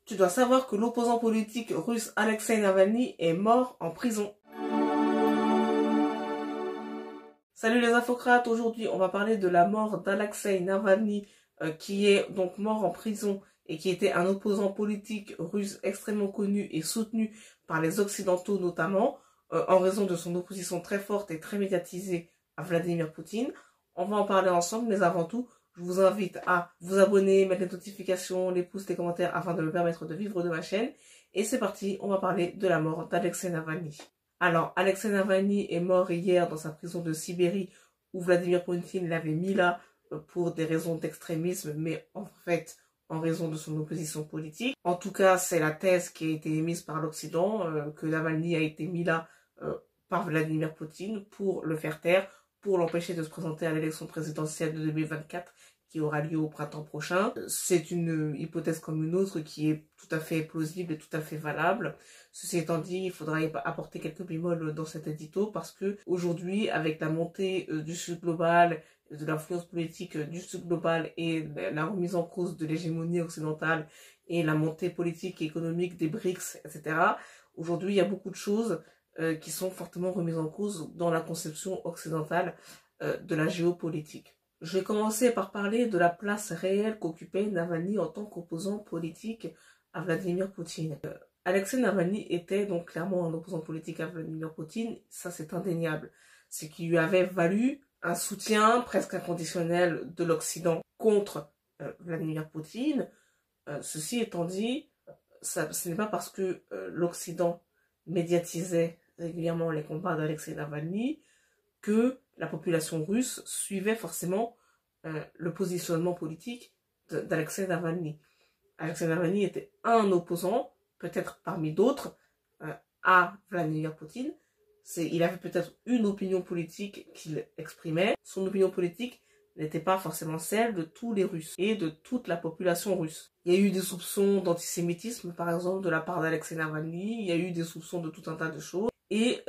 Tu dois savoir que l'opposant politique russe Alexei Navalny est mort en prison. Salut les infocrates, aujourd'hui on va parler de la mort d'Alexei Navalny qui est donc mort en prison et qui était un opposant politique russe extrêmement connu et soutenu par les Occidentaux notamment en raison de son opposition très forte et très médiatisée à Vladimir Poutine. On va en parler ensemble, mais avant tout, je vous invite à vous abonner, mettre les notifications, les pouces, les commentaires afin de me permettre de vivre de ma chaîne. Et c'est parti, on va parler de la mort d'Alexei Navalny. Alors, Alexei Navalny est mort hier dans sa prison de Sibérie où Vladimir Poutine l'avait mis là pour des raisons d'extrémisme, mais en fait en raison de son opposition politique. En tout cas, c'est la thèse qui a été émise par l'Occident, que Navalny a été mis là par Vladimir Poutine pour le faire taire, pour l'empêcher de se présenter à l'élection présidentielle de 2024 qui aura lieu au printemps prochain. C'est une hypothèse comme une autre qui est tout à fait plausible et tout à fait valable. Ceci étant dit, il faudra apporter quelques bémols dans cet édito parce que aujourd'hui, avec la montée du Sud global, de l'influence politique du Sud global et la remise en cause de l'hégémonie occidentale et la montée politique et économique des BRICS, etc., aujourd'hui, il y a beaucoup de choses qui sont fortement remises en cause dans la conception occidentale de la géopolitique. Je vais commencer par parler de la place réelle qu'occupait Navalny en tant qu'opposant politique à Vladimir Poutine. Alexei Navalny était donc clairement un opposant politique à Vladimir Poutine, ça c'est indéniable. Ce qui lui avait valu un soutien presque inconditionnel de l'Occident contre Vladimir Poutine. Ceci étant dit, ce n'est pas parce que l'Occident médiatisait régulièrement les combats d'Alexei Navalny que la population russe suivait forcément le positionnement politique d'Alexei Navalny. Alexei Navalny était un opposant, peut-être parmi d'autres, à Vladimir Poutine. Il avait peut-être une opinion politique qu'il exprimait. Son opinion politique n'était pas forcément celle de tous les Russes et de toute la population russe. Il y a eu des soupçons d'antisémitisme, par exemple, de la part d'Alexei Navalny. Il y a eu des soupçons de tout un tas de choses. Et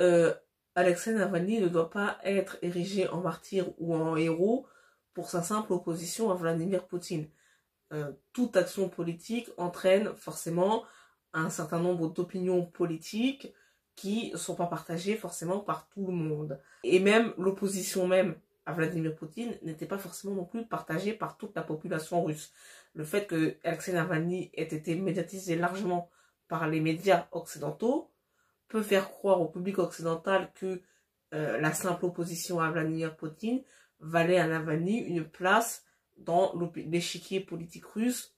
Alexei Navalny ne doit pas être érigé en martyr ou en héros pour sa simple opposition à Vladimir Poutine. Toute action politique entraîne forcément un certain nombre d'opinions politiques qui ne sont pas partagées forcément par tout le monde. Et même l'opposition même à Vladimir Poutine n'était pas forcément non plus partagée par toute la population russe. Le fait que Alexei Navalny ait été médiatisé largement par les médias occidentaux peut faire croire au public occidental que la simple opposition à Vladimir Poutine valait à Navalny une place dans l'échiquier politique russe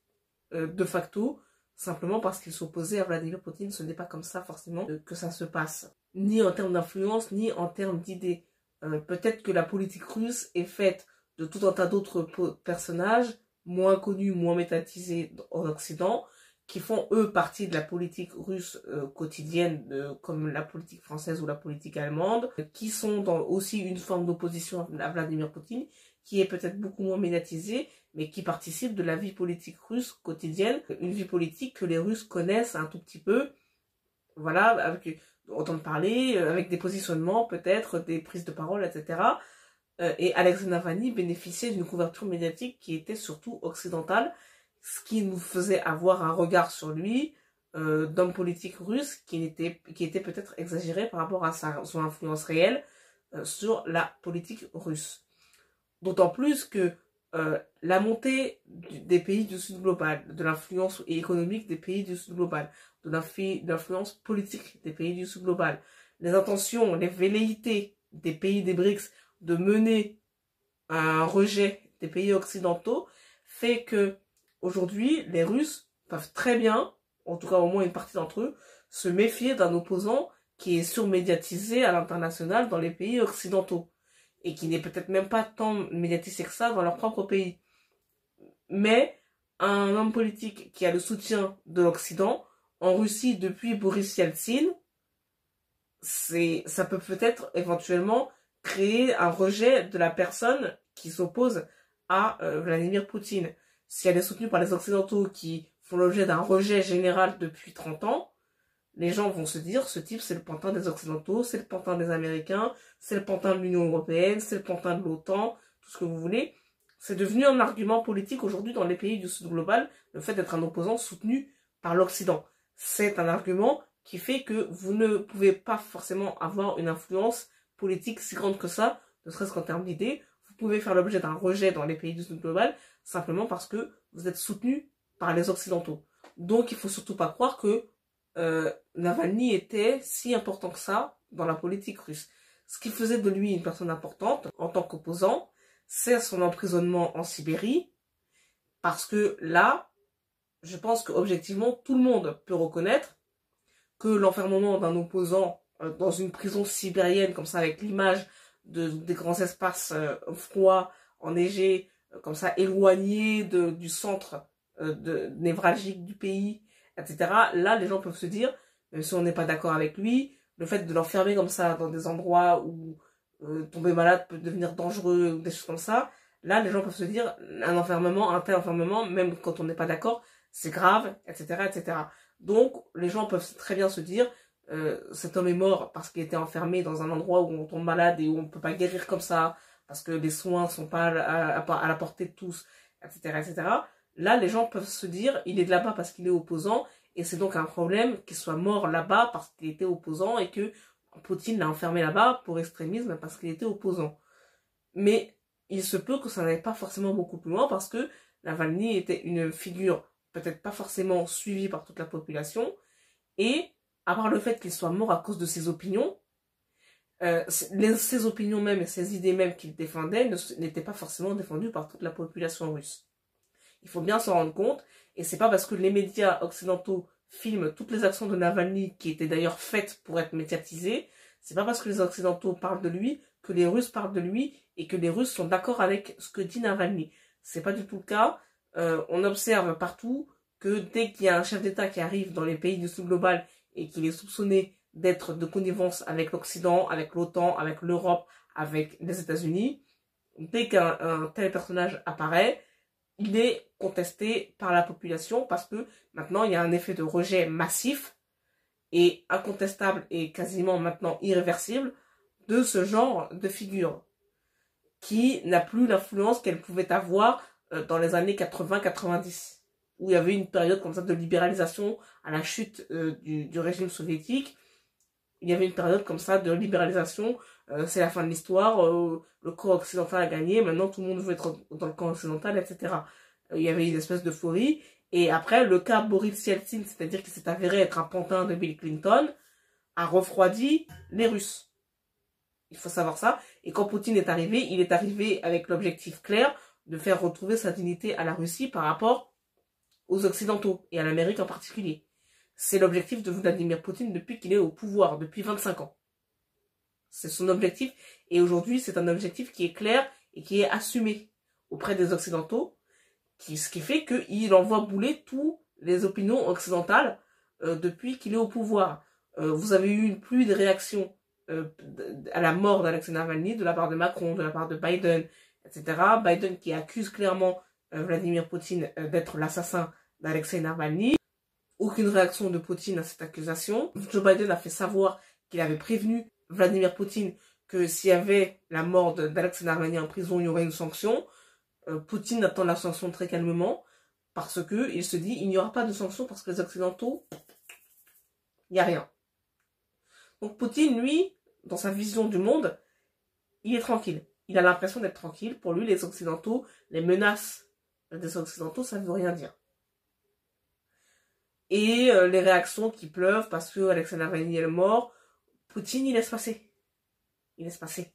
de facto, simplement parce qu'il s'opposait à Vladimir Poutine. Ce n'est pas comme ça forcément que ça se passe, ni en termes d'influence, ni en termes d'idées. Peut-être que la politique russe est faite de tout un tas d'autres personnages, moins connus, moins médiatisés en Occident, qui font eux partie de la politique russe quotidienne, comme la politique française ou la politique allemande, qui sont dans aussi une forme d'opposition à Vladimir Poutine, qui est peut-être beaucoup moins médiatisée, mais qui participe de la vie politique russe quotidienne, une vie politique que les Russes connaissent un tout petit peu, voilà, avec entendre parler, avec des positionnements peut-être, des prises de parole, etc. Et Alexei Navalny bénéficiait d'une couverture médiatique qui était surtout occidentale, ce qui nous faisait avoir un regard sur lui d'homme politique russe qui était peut-être exagéré par rapport à son influence réelle sur la politique russe. D'autant plus que la montée des pays du Sud global, de l'influence économique des pays du Sud global, de l'influence politique des pays du Sud global, les intentions, les velléités des pays des BRICS de mener un rejet des pays occidentaux fait que aujourd'hui les Russes peuvent très bien, en tout cas au moins une partie d'entre eux, se méfier d'un opposant qui est surmédiatisé à l'international dans les pays occidentaux et qui n'est peut-être même pas tant médiatisé que ça dans leur propre pays. Mais un homme politique qui a le soutien de l'Occident, en Russie depuis Boris Yeltsin, ça peut peut-être éventuellement créer un rejet de la personne qui s'oppose à Vladimir Poutine. Si elle est soutenue par les Occidentaux qui font l'objet d'un rejet général depuis 30 ans, les gens vont se dire, ce type c'est le pantin des Occidentaux, c'est le pantin des Américains, c'est le pantin de l'Union Européenne, c'est le pantin de l'OTAN, tout ce que vous voulez. C'est devenu un argument politique aujourd'hui dans les pays du Sud global, le fait d'être un opposant soutenu par l'Occident. C'est un argument qui fait que vous ne pouvez pas forcément avoir une influence politique si grande que ça, ne serait-ce qu'en termes d'idées. Vous pouvez faire l'objet d'un rejet dans les pays du Sud global, simplement parce que vous êtes soutenu par les Occidentaux. Donc il faut surtout pas croire que Navalny était si important que ça dans la politique russe. Ce qui faisait de lui une personne importante en tant qu'opposant, c'est son emprisonnement en Sibérie, parce que là, je pense qu'objectivement, tout le monde peut reconnaître que l'enfermement d'un opposant dans une prison sibérienne, comme ça, avec l'image des grands espaces froids, enneigés, comme ça, éloignés du centre névralgique du pays, etc. Là, les gens peuvent se dire, même si on n'est pas d'accord avec lui, le fait de l'enfermer comme ça dans des endroits où tomber malade peut devenir dangereux, ou des choses comme ça, là, les gens peuvent se dire, un tel enfermement, même quand on n'est pas d'accord, c'est grave, etc., etc. Donc, les gens peuvent très bien se dire, cet homme est mort parce qu'il était enfermé dans un endroit où on tombe malade et où on ne peut pas guérir comme ça, parce que les soins ne sont pas à la portée de tous, etc., etc. Là, les gens peuvent se dire, il est de là-bas parce qu'il est opposant, et c'est donc un problème qu'il soit mort là-bas parce qu'il était opposant, et que Poutine l'a enfermé là-bas pour extrémisme parce qu'il était opposant. Mais il se peut que ça n'aille pas forcément beaucoup plus loin, parce que Navalny était une figure peut-être pas forcément suivie par toute la population, et à part le fait qu'il soit mort à cause de ses opinions, ses opinions même et ses idées même qu'il défendait n'étaient pas forcément défendues par toute la population russe. Il faut bien s'en rendre compte, et c'est pas parce que les médias occidentaux filment toutes les actions de Navalny, qui étaient d'ailleurs faites pour être médiatisées, c'est pas parce que les occidentaux parlent de lui que les Russes parlent de lui et que les Russes sont d'accord avec ce que dit Navalny. C'est pas du tout le cas. On observe partout que dès qu'il y a un chef d'État qui arrive dans les pays du Sud global et qu'il est soupçonné d'être de connivence avec l'Occident, avec l'OTAN, avec l'Europe, avec les États-Unis, dès qu'un tel personnage apparaît, il est contesté par la population, parce que maintenant il y a un effet de rejet massif et incontestable et quasiment maintenant irréversible de ce genre de figure qui n'a plus l'influence qu'elle pouvait avoir dans les années 80-90, où il y avait une période comme ça de libéralisation à la chute du régime soviétique. Il y avait une période comme ça de libéralisation, c'est la fin de l'histoire, le camp occidental a gagné, maintenant tout le monde veut être dans le camp occidental, etc. Il y avait une espèce d'euphorie, et après le cas Boris Yeltsin, c'est-à-dire qu'il s'est avéré être un pantin de Bill Clinton, a refroidi les Russes. Il faut savoir ça, et quand Poutine est arrivé, il est arrivé avec l'objectif clair de faire retrouver sa dignité à la Russie par rapport aux Occidentaux, et à l'Amérique en particulier. C'est l'objectif de Vladimir Poutine depuis qu'il est au pouvoir, depuis 25 ans. C'est son objectif, et aujourd'hui c'est un objectif qui est clair et qui est assumé auprès des Occidentaux, ce qui fait qu'il envoie bouler toutes les opinions occidentales depuis qu'il est au pouvoir. Vous avez eu une pluie de réactions à la mort d'Alexei Navalny de la part de Macron, de la part de Biden, etc. Biden qui accuse clairement Vladimir Poutine d'être l'assassin d'Alexei Navalny. Aucune réaction de Poutine à cette accusation. Joe Biden a fait savoir qu'il avait prévenu Vladimir Poutine que s'il y avait la mort d'Alexei Navalny en prison, il y aurait une sanction. Poutine attend la sanction très calmement, parce que il se dit il n'y aura pas de sanction parce que les Occidentaux, il n'y a rien. Donc Poutine, lui, dans sa vision du monde, il est tranquille. Il a l'impression d'être tranquille. Pour lui, les Occidentaux, les menaces des Occidentaux, ça ne veut rien dire. Et les réactions qui pleuvent parce que Alexei Navalny est mort, Poutine, il laisse passer. Il laisse passer.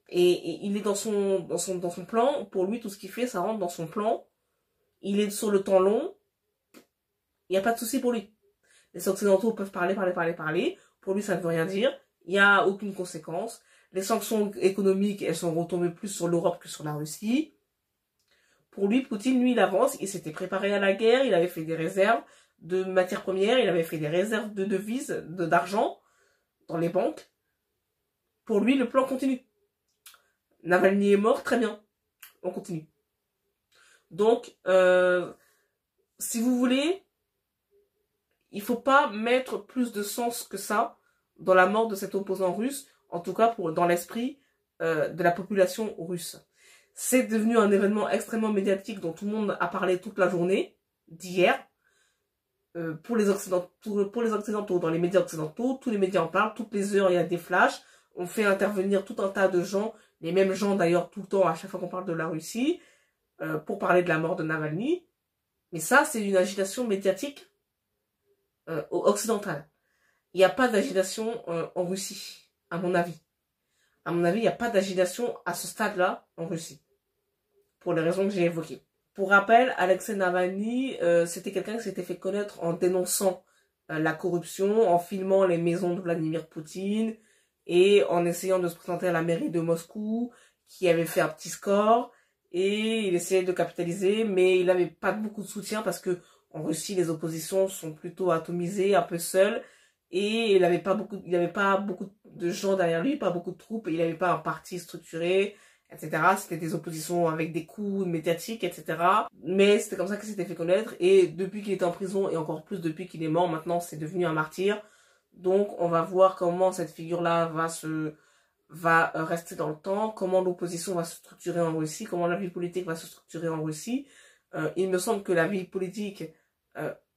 Et il est dans son plan. Pour lui, tout ce qu'il fait, ça rentre dans son plan. Il est sur le temps long. Il n'y a pas de souci pour lui. Les Occidentaux peuvent parler. Pour lui, ça ne veut rien dire. Il n'y a aucune conséquence. Les sanctions économiques, elles sont retombées plus sur l'Europe que sur la Russie. Pour lui, Poutine, lui, il avance. Il s'était préparé à la guerre. Il avait fait des réserves de matières premières. Il avait fait des réserves de devises, d'argent dans les banques. Pour lui, le plan continue. Navalny est mort, très bien. On continue. Donc, si vous voulez, il ne faut pas mettre plus de sens que ça dans la mort de cet opposant russe, en tout cas dans l'esprit de la population russe. C'est devenu un événement extrêmement médiatique dont tout le monde a parlé toute la journée d'hier. pour les Occidentaux, dans les médias occidentaux, tous les médias en parlent, toutes les heures il y a des flashs, on fait intervenir tout un tas de gens, les mêmes gens d'ailleurs tout le temps à chaque fois qu'on parle de la Russie, pour parler de la mort de Navalny. Mais ça, c'est une agitation médiatique occidentale. Il n'y a pas d'agitation en Russie, à mon avis. À mon avis, il n'y a pas d'agitation à ce stade-là en Russie, pour les raisons que j'ai évoquées. Pour rappel, Alexei Navalny, c'était quelqu'un qui s'était fait connaître en dénonçant la corruption, en filmant les maisons de Vladimir Poutine et en essayant de se présenter à la mairie de Moscou, qui avait fait un petit score, et il essayait de capitaliser, mais il n'avait pas beaucoup de soutien parce que en Russie, les oppositions sont plutôt atomisées, un peu seules, et il n'avait pas beaucoup de gens derrière lui, pas beaucoup de troupes, il n'avait pas un parti structuré, etc. C'était des oppositions avec des coups médiatiques, etc. Mais c'était comme ça qu'il s'était fait connaître, et depuis qu'il était en prison, et encore plus depuis qu'il est mort, maintenant c'est devenu un martyr. Donc on va voir comment cette figure-là va rester dans le temps, comment l'opposition va se structurer en Russie, comment la vie politique va se structurer en Russie. Il me semble que la vie politique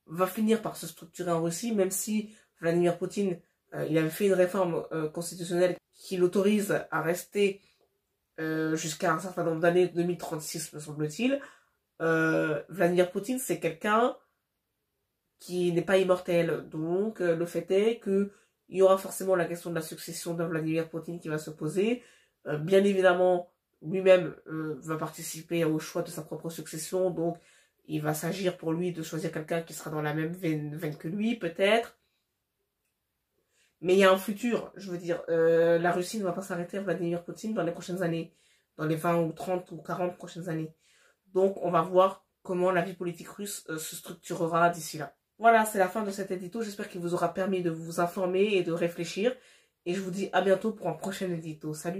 va finir par se structurer en Russie, même si Vladimir Poutine, il avait fait une réforme constitutionnelle qui l'autorise à rester jusqu'à un certain nombre d'années, 2036 me semble-t-il. Vladimir Poutine, c'est quelqu'un qui n'est pas immortel. Donc, le fait est que il y aura forcément la question de la succession de Vladimir Poutine qui va se poser. Bien évidemment, lui-même va participer au choix de sa propre succession, donc il va s'agir pour lui de choisir quelqu'un qui sera dans la même veine que lui, peut-être. Mais il y a un futur, je veux dire, la Russie ne va pas s'arrêter à Vladimir Poutine dans les prochaines années, dans les 20 ou 30 ou 40 prochaines années. Donc, on va voir comment la vie politique russe se structurera d'ici là. Voilà, c'est la fin de cet édito. J'espère qu'il vous aura permis de vous informer et de réfléchir. Et je vous dis à bientôt pour un prochain édito. Salut!